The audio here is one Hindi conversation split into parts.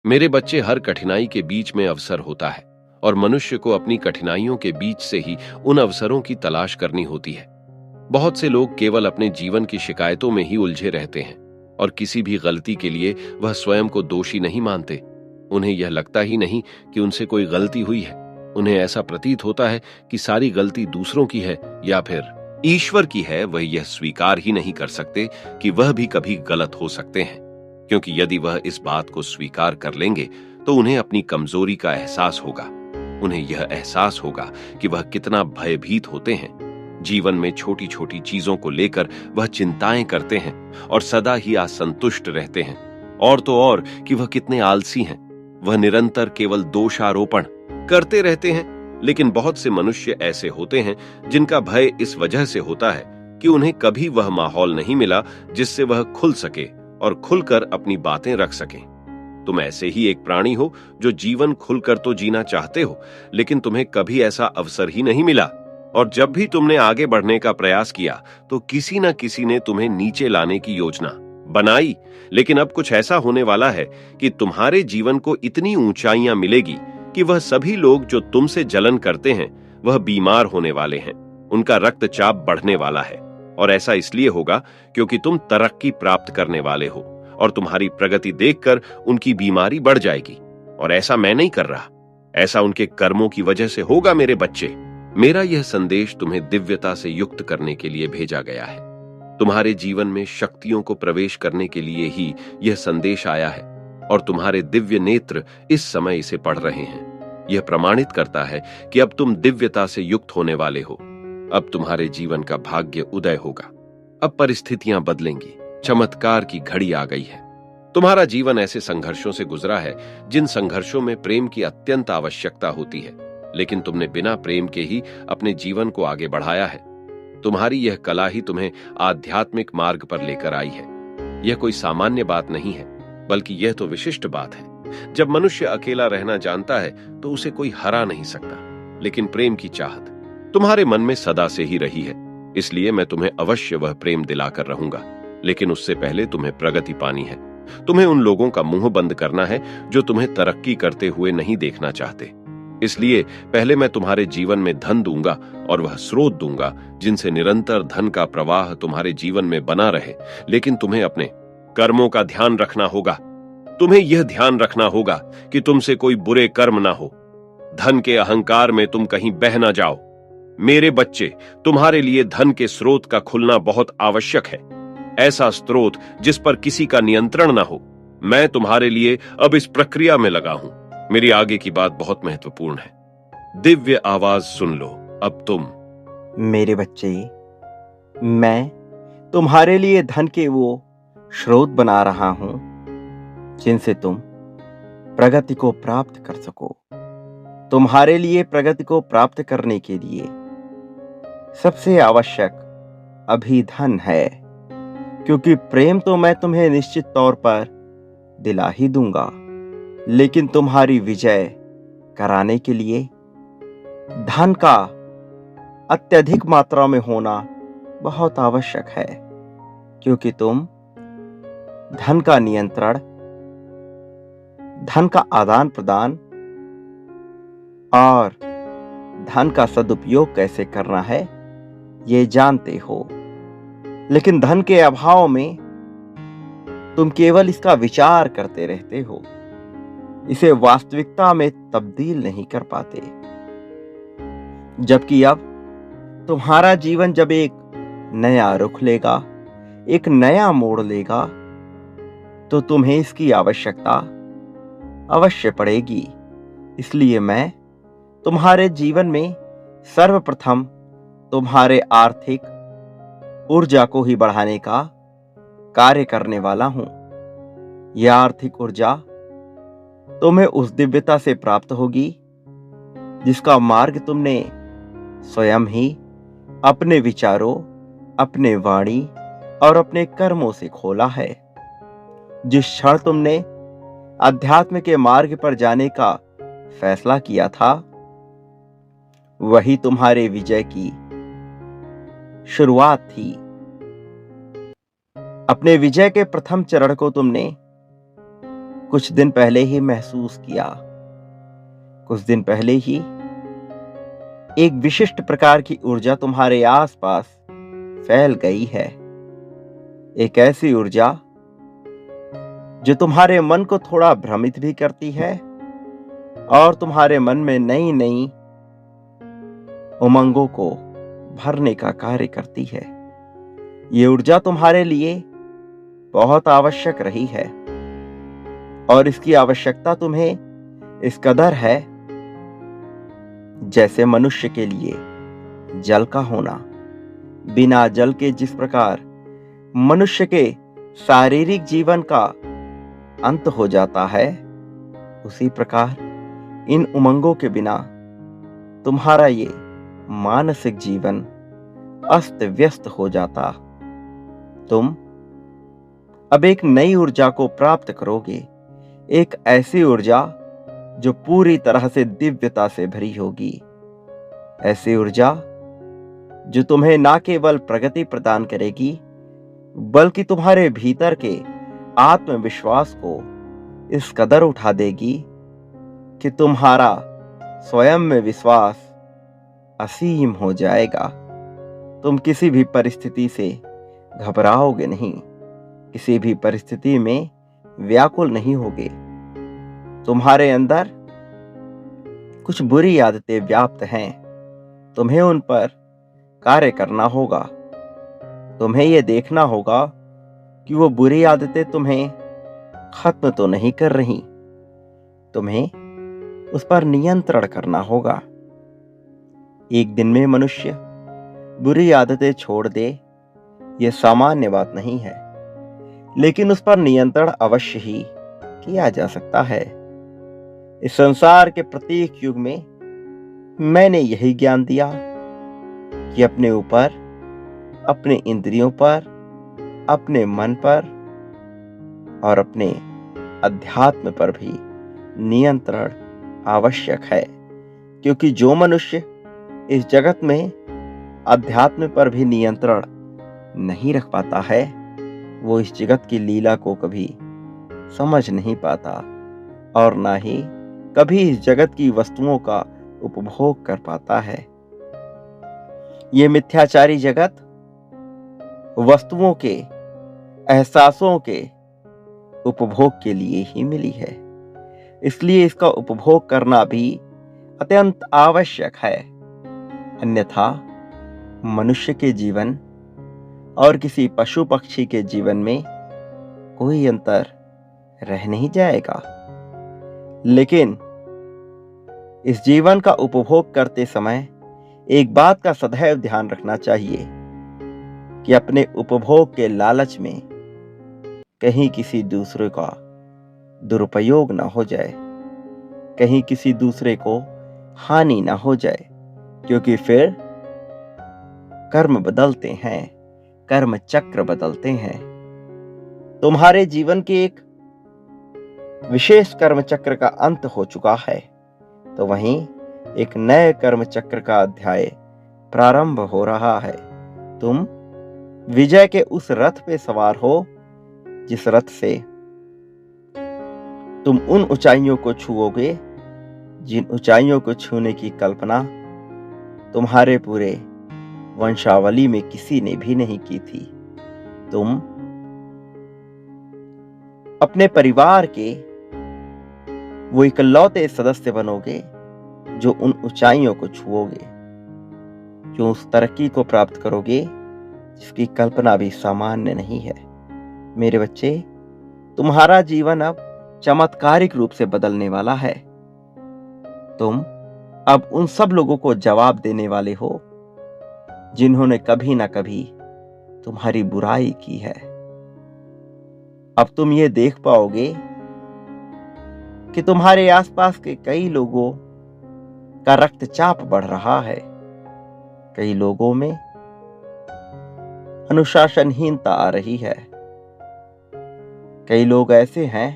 मेरे बच्चे, हर कठिनाई के बीच में अवसर होता है और मनुष्य को अपनी कठिनाइयों के बीच से ही उन अवसरों की तलाश करनी होती है। बहुत से लोग केवल अपने जीवन की शिकायतों में ही उलझे रहते हैं और किसी भी गलती के लिए वह स्वयं को दोषी नहीं मानते। उन्हें यह लगता ही नहीं कि उनसे कोई गलती हुई है। उन्हें ऐसा प्रतीत होता है कि सारी गलती दूसरों की है या फिर ईश्वर की है। वह यह स्वीकार ही नहीं कर सकते कि वह भी कभी गलत हो सकते हैं, क्योंकि यदि वह इस बात को स्वीकार कर लेंगे तो उन्हें अपनी कमजोरी का एहसास होगा। उन्हें यह एहसास होगा कि वह कितना भयभीत होते हैं। जीवन में छोटी छोटी चीजों को लेकर वह चिंताएं करते हैं और सदा ही असंतुष्ट रहते हैं। और तो और कि वह कितने आलसी हैं। वह निरंतर केवल दोषारोपण करते रहते हैं। लेकिन बहुत से मनुष्य ऐसे होते हैं जिनका भय इस वजह से होता है कि उन्हें कभी वह माहौल नहीं मिला जिससे वह खुल सके और खुलकर अपनी बातें रख सकें। तुम ऐसे ही एक प्राणी हो जो जीवन खुलकर तो जीना चाहते हो, लेकिन तुम्हें कभी ऐसा अवसर ही नहीं मिला। और जब भी तुमने आगे बढ़ने का प्रयास किया तो किसी न किसी ने तुम्हें नीचे लाने की योजना बनाई। लेकिन अब कुछ ऐसा होने वाला है कि तुम्हारे जीवन को इतनी ऊंचाइयां मिलेगी कि वह सभी लोग जो तुमसे जलन करते हैं वह बीमार होने वाले हैं। उनका रक्तचाप बढ़ने वाला है। और ऐसा इसलिए होगा क्योंकि तुम तरक्की प्राप्त करने वाले हो और तुम्हारी प्रगति देखकर उनकी बीमारी बढ़ जाएगी। और ऐसा मैं नहीं कर रहा, ऐसा उनके कर्मों की वजह से होगा। मेरे बच्चे, मेरा यह संदेश तुम्हें दिव्यता से युक्त करने के लिए भेजा गया है। तुम्हारे जीवन में शक्तियों को प्रवेश करने के लिए ही यह संदेश आया है और तुम्हारे दिव्य नेत्र इस समय इसे पढ़ रहे हैं। यह प्रमाणित करता है कि अब तुम दिव्यता से युक्त होने वाले हो। अब तुम्हारे जीवन का भाग्य उदय होगा। अब परिस्थितियां बदलेंगी। चमत्कार की घड़ी आ गई है। तुम्हारा जीवन ऐसे संघर्षों से गुजरा है जिन संघर्षों में प्रेम की अत्यंत आवश्यकता होती है, लेकिन तुमने बिना प्रेम के ही अपने जीवन को आगे बढ़ाया है। तुम्हारी यह कला ही तुम्हें आध्यात्मिक मार्ग पर लेकर आई है। यह कोई सामान्य बात नहीं है, बल्कि यह तो विशिष्ट बात है। जब मनुष्य अकेला रहना जानता है तो उसे कोई हरा नहीं सकता। लेकिन प्रेम की चाहत तुम्हारे मन में सदा से ही रही है, इसलिए मैं तुम्हें अवश्य वह प्रेम दिलाकर रहूंगा। लेकिन उससे पहले तुम्हें प्रगति पानी है। तुम्हें उन लोगों का मुंह बंद करना है जो तुम्हें तरक्की करते हुए नहीं देखना चाहते। इसलिए पहले मैं तुम्हारे जीवन में धन दूंगा और वह स्रोत दूंगा जिनसे निरंतर धन का प्रवाह तुम्हारे जीवन में बना रहे। लेकिन तुम्हें अपने कर्मों का ध्यान रखना होगा। तुम्हें यह ध्यान रखना होगा कि तुमसे कोई बुरे कर्म ना हो। धन के अहंकार में तुम कहीं बह ना जाओ। मेरे बच्चे, तुम्हारे लिए धन के स्रोत का खुलना बहुत आवश्यक है। ऐसा स्रोत जिस पर किसी का नियंत्रण ना हो। मैं तुम्हारे लिए अब इस प्रक्रिया में लगा हूं। मेरी आगे की बात बहुत महत्वपूर्ण है। दिव्य आवाज सुन लो। अब तुम। मेरे बच्चे, मैं तुम्हारे लिए धन के वो स्रोत बना रहा हूं जिनसे तुम प्रगति को प्राप्त कर सको। तुम्हारे लिए प्रगति को प्राप्त करने के लिए सबसे आवश्यक अभी धन है, क्योंकि प्रेम तो मैं तुम्हें निश्चित तौर पर दिला ही दूंगा, लेकिन तुम्हारी विजय कराने के लिए धन का अत्यधिक मात्रा में होना बहुत आवश्यक है, क्योंकि तुम धन का नियंत्रण, धन का आदान प्रदान और धन का सदुपयोग कैसे करना है ये जानते हो। लेकिन धन के अभाव में तुम केवल इसका विचार करते रहते हो, इसे वास्तविकता में तब्दील नहीं कर पाते। जबकि अब तुम्हारा जीवन जब एक नया रुख लेगा, एक नया मोड़ लेगा, तो तुम्हें इसकी आवश्यकता अवश्य पड़ेगी। इसलिए मैं तुम्हारे जीवन में सर्वप्रथम तुम्हारे आर्थिक ऊर्जा को ही बढ़ाने का कार्य करने वाला हूं। यह आर्थिक ऊर्जा तुम्हें उस दिव्यता से प्राप्त होगी जिसका मार्ग तुमने स्वयं ही अपने विचारों, अपने वाणी और अपने कर्मों से खोला है। जिस क्षण तुमने अध्यात्म के मार्ग पर जाने का फैसला किया था, वही तुम्हारे विजय की शुरुआत थी। अपने विजय के प्रथम चरण को तुमने कुछ दिन पहले ही महसूस किया। कुछ दिन पहले ही एक विशिष्ट प्रकार की ऊर्जा तुम्हारे आसपास फैल गई है। एक ऐसी ऊर्जा जो तुम्हारे मन को थोड़ा भ्रमित भी करती है और तुम्हारे मन में नई नई उमंगों को भरने का कार्य करती है। ये ऊर्जा तुम्हारे लिए बहुत आवश्यक रही है और इसकी आवश्यकता तुम्हें इस कदर है जैसे मनुष्य के लिए जल का होना। बिना जल के जिस प्रकार मनुष्य के शारीरिक जीवन का अंत हो जाता है, उसी प्रकार इन उमंगों के बिना तुम्हारा ये मानसिक जीवन अस्त व्यस्त हो जाता। तुम अब एक नई ऊर्जा को प्राप्त करोगे, एक ऐसी ऊर्जा जो पूरी तरह से दिव्यता से भरी होगी। ऐसी ऊर्जा जो तुम्हें ना केवल प्रगति प्रदान करेगी बल्कि तुम्हारे भीतर के आत्मविश्वास को इस कदर उठा देगी कि तुम्हारा स्वयं में विश्वास असीम हो जाएगा। तुम किसी भी परिस्थिति से घबराओगे नहीं, किसी भी परिस्थिति में व्याकुल नहीं होगे। तुम्हारे अंदर कुछ बुरी आदतें व्याप्त हैं, तुम्हें उन पर कार्य करना होगा। तुम्हें यह देखना होगा कि वो बुरी आदतें तुम्हें खत्म तो नहीं कर रही, तुम्हें उस पर नियंत्रण करना होगा। एक दिन में मनुष्य बुरी आदतें छोड़ दे, यह सामान्य बात नहीं है, लेकिन उस पर नियंत्रण अवश्य ही किया जा सकता है। इस संसार के प्रत्येक युग में मैंने यही ज्ञान दिया कि अपने ऊपर, अपने इंद्रियों पर, अपने मन पर और अपने अध्यात्म पर भी नियंत्रण आवश्यक है, क्योंकि जो मनुष्य इस जगत में अध्यात्म पर भी नियंत्रण नहीं रख पाता है, वो इस जगत की लीला को कभी समझ नहीं पाता और ना ही कभी इस जगत की वस्तुओं का उपभोग कर पाता है। ये मिथ्याचारी जगत वस्तुओं के, एहसासों के उपभोग के लिए ही मिली है, इसलिए इसका उपभोग करना भी अत्यंत आवश्यक है। अन्यथा मनुष्य के जीवन और किसी पशु पक्षी के जीवन में कोई अंतर रह नहीं जाएगा। लेकिन इस जीवन का उपभोग करते समय एक बात का सदैव ध्यान रखना चाहिए कि अपने उपभोग के लालच में कहीं किसी दूसरे का दुरुपयोग ना हो जाए, कहीं किसी दूसरे को हानि ना हो जाए, क्योंकि फिर कर्म बदलते हैं, कर्म चक्र बदलते हैं। तुम्हारे जीवन के एक विशेष कर्म चक्र का अंत हो चुका है, तो वहीं एक नए कर्म चक्र का अध्याय प्रारंभ हो रहा है। तुम विजय के उस रथ पे सवार हो जिस रथ से तुम उन ऊंचाइयों को छुओगे जिन ऊंचाइयों को छूने की कल्पना तुम्हारे पूरे वंशावली में किसी ने भी नहीं की थी। तुम अपने परिवार के वो इकलौते सदस्य बनोगे जो उन ऊंचाइयों को छुओगे, जो उस तरक्की को प्राप्त करोगे जिसकी कल्पना भी सामान्य नहीं है। मेरे बच्चे, तुम्हारा जीवन अब चमत्कारिक रूप से बदलने वाला है। तुम अब उन सब लोगों को जवाब देने वाले हो जिन्होंने कभी ना कभी तुम्हारी बुराई की है। अब तुम ये देख पाओगे कि तुम्हारे आसपास के कई लोगों का रक्तचाप बढ़ रहा है, कई लोगों में अनुशासनहीनता आ रही है, कई लोग ऐसे हैं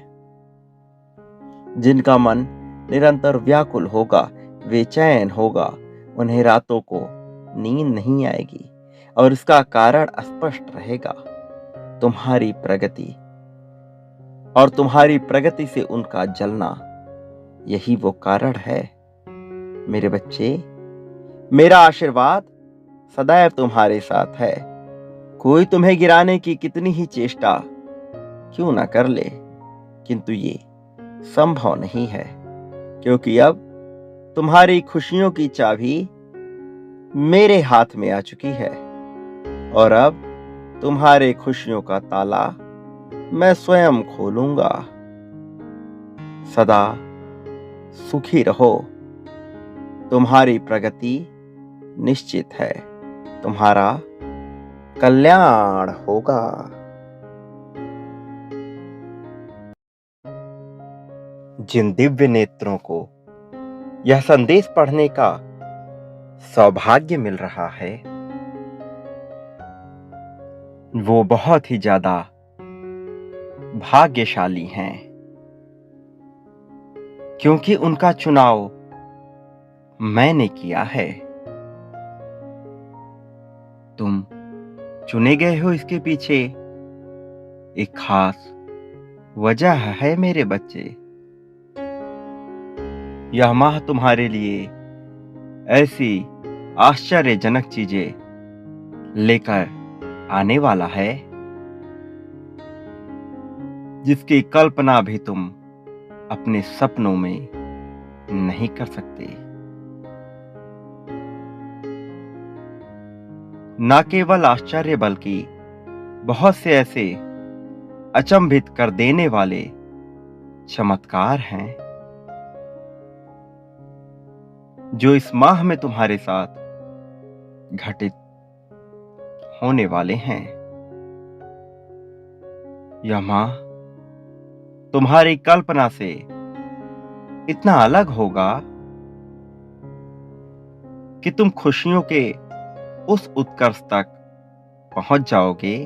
जिनका मन निरंतर व्याकुल होगा, बेचैन होगा, उन्हें रातों को नींद नहीं आएगी और इसका कारण स्पष्ट रहेगा। तुम्हारी प्रगति और तुम्हारी प्रगति से उनका जलना, यही वो कारण है। मेरे बच्चे, मेरा आशीर्वाद सदैव तुम्हारे साथ है। कोई तुम्हें गिराने की कितनी ही चेष्टा क्यों ना कर ले, किंतु ये संभव नहीं है, क्योंकि अब तुम्हारी खुशियों की चाबी मेरे हाथ में आ चुकी है और अब तुम्हारे खुशियों का ताला मैं स्वयं खोलूंगा। सदा सुखी रहो। तुम्हारी प्रगति निश्चित है। तुम्हारा कल्याण होगा। जिन दिव्य नेत्रों को यह संदेश पढ़ने का सौभाग्य मिल रहा है, वो बहुत ही ज्यादा भाग्यशाली हैं, क्योंकि उनका चुनाव मैंने किया है। तुम चुने गए हो, इसके पीछे एक खास वजह है मेरे बच्चे। यह माह तुम्हारे लिए ऐसी आश्चर्यजनक चीजें लेकर आने वाला है जिसकी कल्पना भी तुम अपने सपनों में नहीं कर सकते। न केवल आश्चर्य, बल्कि बहुत से ऐसे अचंभित कर देने वाले चमत्कार हैं जो इस माह में तुम्हारे साथ घटित होने वाले हैं। यह माह तुम्हारी कल्पना से इतना अलग होगा कि तुम खुशियों के उस उत्कर्ष तक पहुंच जाओगे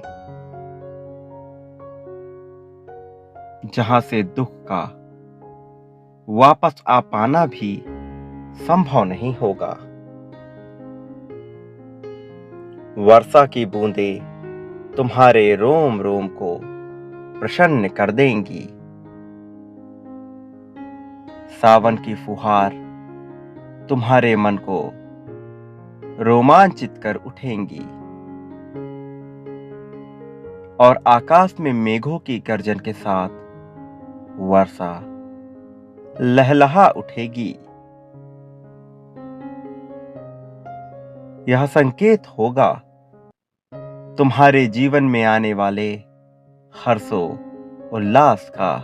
जहां से दुख का वापस आ पाना भी संभव नहीं होगा। वर्षा की बूंदें तुम्हारे रोम रोम को प्रसन्न कर देंगी। सावन की फुहार तुम्हारे मन को रोमांचित कर उठेंगी और आकाश में मेघों की गर्जन के साथ वर्षा लहलहा उठेगी। यह संकेत होगा तुम्हारे जीवन में आने वाले हर्षो उल्लास का,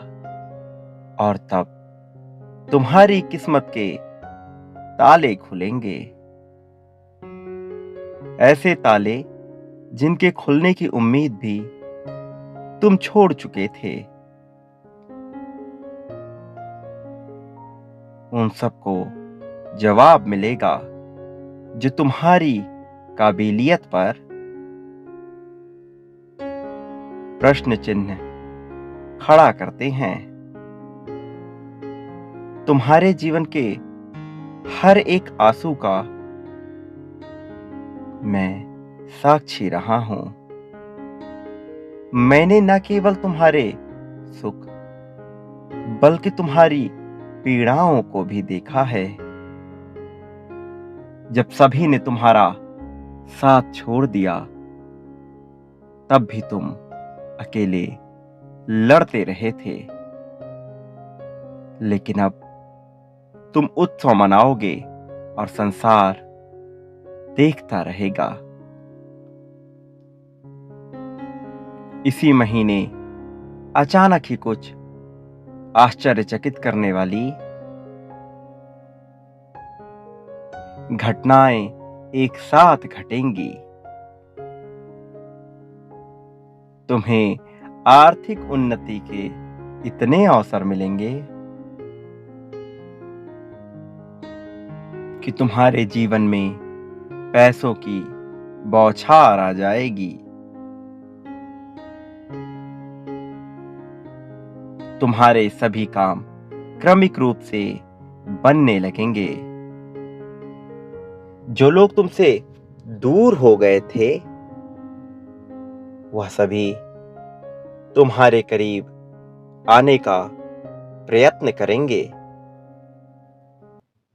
और तब तुम्हारी किस्मत के ताले खुलेंगे, ऐसे ताले जिनके खुलने की उम्मीद भी तुम छोड़ चुके थे। उन सबको जवाब मिलेगा जो तुम्हारी काबिलियत पर प्रश्न चिन्ह खड़ा करते हैं। तुम्हारे जीवन के हर एक आंसू का मैं साक्षी रहा हूं। मैंने न केवल तुम्हारे सुख बल्कि तुम्हारी पीड़ाओं को भी देखा है। जब सभी ने तुम्हारा साथ छोड़ दिया, तब भी तुम अकेले लड़ते रहे थे, लेकिन अब तुम उत्सव मनाओगे और संसार देखता रहेगा। इसी महीने अचानक ही कुछ आश्चर्यचकित करने वाली घटनाएं एक साथ घटेंगी। तुम्हें आर्थिक उन्नति के इतने अवसर मिलेंगे कि तुम्हारे जीवन में पैसों की बौछार आ जाएगी। तुम्हारे सभी काम क्रमिक रूप से बनने लगेंगे। जो लोग तुमसे दूर हो गए थे, वह सभी तुम्हारे करीब आने का प्रयत्न करेंगे।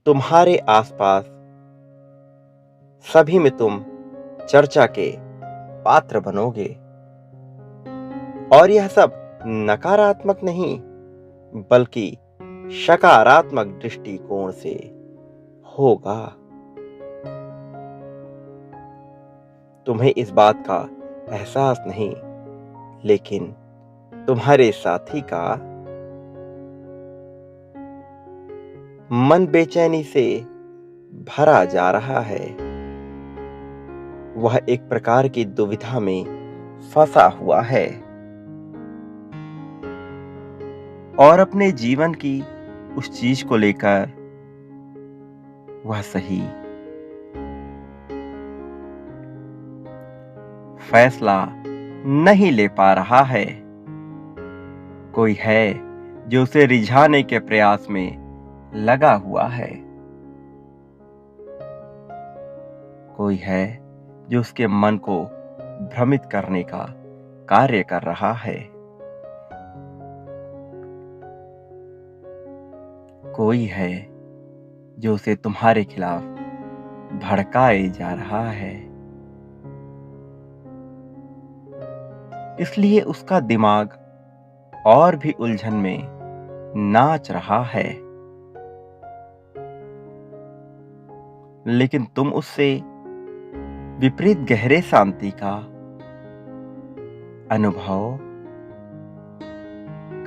तुम्हारे आसपास सभी में तुम चर्चा के पात्र बनोगे, और यह सब नकारात्मक नहीं बल्कि सकारात्मक दृष्टिकोण से होगा। तुम्हें इस बात का एहसास नहीं, लेकिन तुम्हारे साथी का मन बेचैनी से भरा जा रहा है। वह एक प्रकार की दुविधा में फंसा हुआ है और अपने जीवन की उस चीज को लेकर वह सही फैसला नहीं ले पा रहा है। कोई है जो उसे रिझाने के प्रयास में लगा हुआ है। कोई है जो उसके मन को भ्रमित करने का कार्य कर रहा है। कोई है जो उसे तुम्हारे खिलाफ भड़काए जा रहा है। इसलिए उसका दिमाग और भी उलझन में नाच रहा है, लेकिन तुम उससे विपरीत गहरे शांति का अनुभव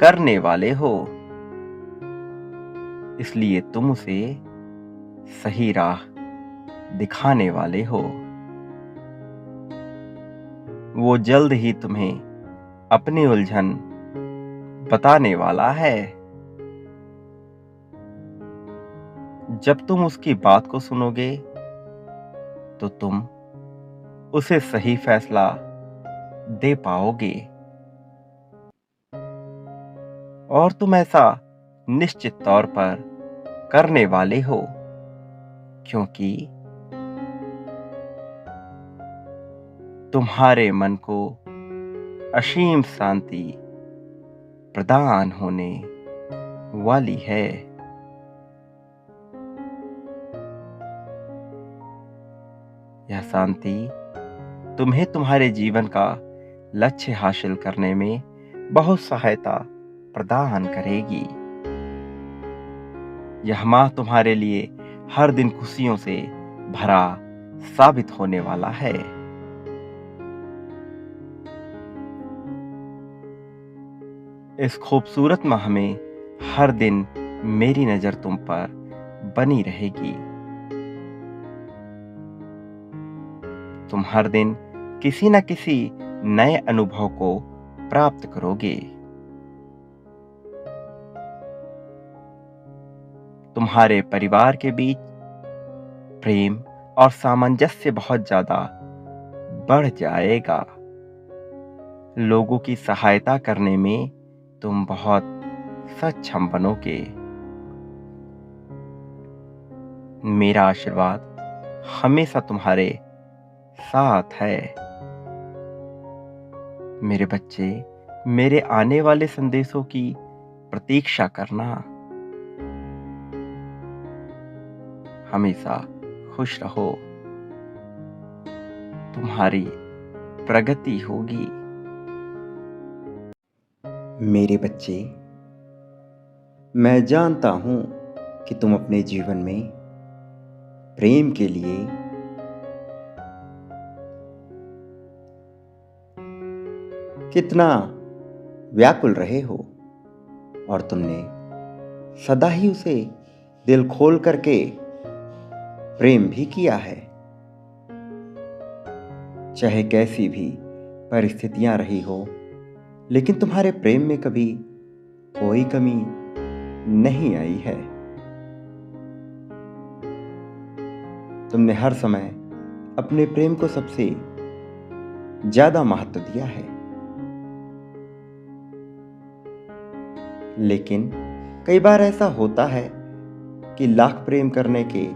करने वाले हो। इसलिए तुम उसे सही राह दिखाने वाले हो। वो जल्द ही तुम्हें अपनी उलझन बताने वाला है। जब तुम उसकी बात को सुनोगे तो तुम उसे सही फैसला दे पाओगे, और तुम ऐसा निश्चित तौर पर करने वाले हो, क्योंकि तुम्हारे मन को असीम शांति प्रदान होने वाली है। यह शांति तुम्हें तुम्हारे जीवन का लक्ष्य हासिल करने में बहुत सहायता प्रदान करेगी। यह माह तुम्हारे लिए हर दिन खुशियों से भरा साबित होने वाला है। इस खूबसूरत माह में हर दिन मेरी नजर तुम पर बनी रहेगी। तुम हर दिन किसी न किसी नए अनुभव को प्राप्त करोगे। तुम्हारे परिवार के बीच प्रेम और सामंजस्य बहुत ज्यादा बढ़ जाएगा। लोगों की सहायता करने में तुम बहुत सक्षम बनोगे। मेरा आशीर्वाद हमेशा तुम्हारे साथ है। मेरे बच्चे, मेरे आने वाले संदेशों की प्रतीक्षा करना। हमेशा खुश रहो। तुम्हारी प्रगति होगी। मेरे बच्चे, मैं जानता हूं कि तुम अपने जीवन में प्रेम के लिए कितना व्याकुल रहे हो, और तुमने सदा ही उसे दिल खोल करके प्रेम भी किया है। चाहे कैसी भी परिस्थितियां रही हो, लेकिन तुम्हारे प्रेम में कभी कोई कमी नहीं आई है। तुमने हर समय अपने प्रेम को सबसे ज्यादा महत्व दिया है, लेकिन कई बार ऐसा होता है कि लाख प्रेम करने के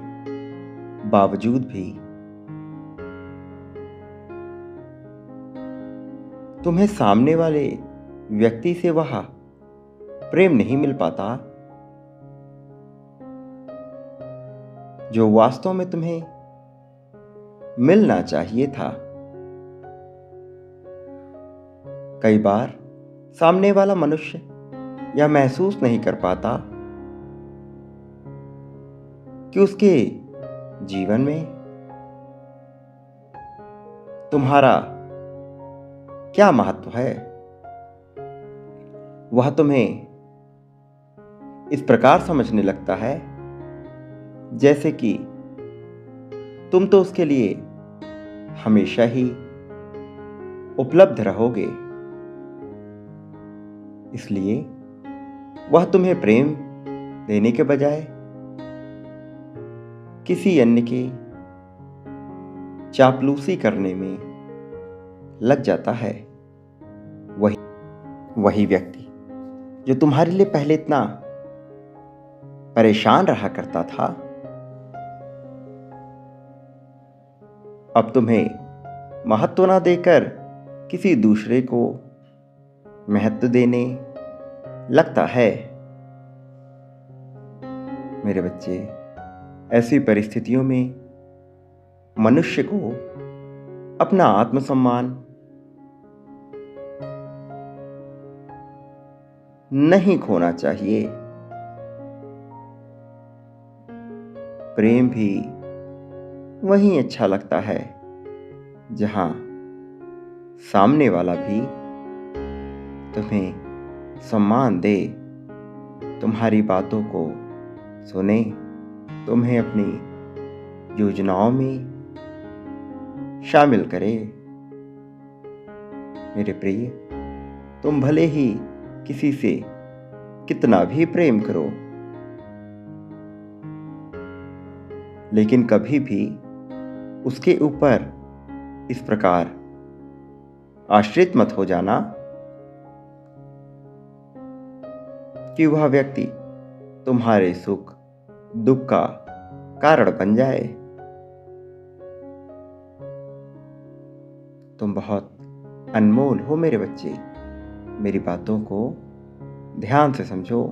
बावजूद भी तुम्हें सामने वाले व्यक्ति से वह प्रेम नहीं मिल पाता जो वास्तव में तुम्हें मिलना चाहिए था। कई बार सामने वाला मनुष्य यह महसूस नहीं कर पाता कि उसके जीवन में तुम्हारा क्या महत्व है। वह तुम्हें इस प्रकार समझने लगता है जैसे कि तुम तो उसके लिए हमेशा ही उपलब्ध रहोगे। इसलिए वह तुम्हें प्रेम देने के बजाय किसी अन्य के चापलूसी करने में लग जाता है। वही व्यक्ति जो तुम्हारे लिए पहले इतना परेशान रहा करता था, अब तुम्हें महत्व ना देकर किसी दूसरे को महत्व देने लगता है। मेरे बच्चे, ऐसी परिस्थितियों में मनुष्य को अपना आत्मसम्मान नहीं खोना चाहिए। प्रेम भी वहीं अच्छा लगता है जहां सामने वाला भी तुम्हें सम्मान दे, तुम्हारी बातों को सुने, तुम्हें अपनी योजनाओं में शामिल करे। मेरे प्रिय, तुम भले ही किसी से कितना भी प्रेम करो, लेकिन कभी भी उसके ऊपर इस प्रकार आश्रित मत हो जाना कि वह व्यक्ति तुम्हारे सुख दुख का कारण बन जाए। तुम बहुत अनमोल हो मेरे बच्चे, मेरी बातों को ध्यान से समझो।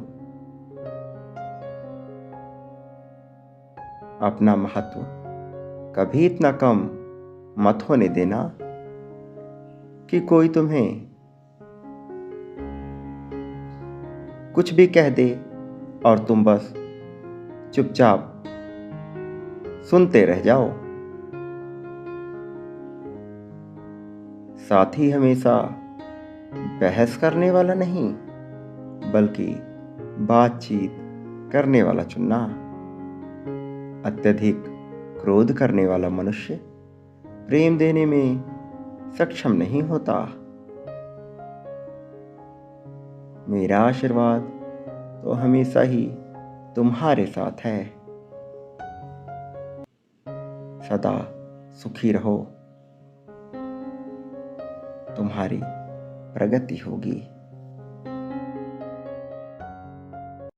अपना महत्व कभी इतना कम मत होने देना कि कोई तुम्हें कुछ भी कह दे और तुम बस चुपचाप सुनते रह जाओ। साथी हमेशा बहस करने वाला नहीं, बल्कि बातचीत करने वाला चुनना। अत्यधिक क्रोध करने वाला मनुष्य प्रेम देने में सक्षम नहीं होता। मेरा आशीर्वाद तो हमेशा ही तुम्हारे साथ है। सदा सुखी रहो, तुम्हारी प्रगति होगी।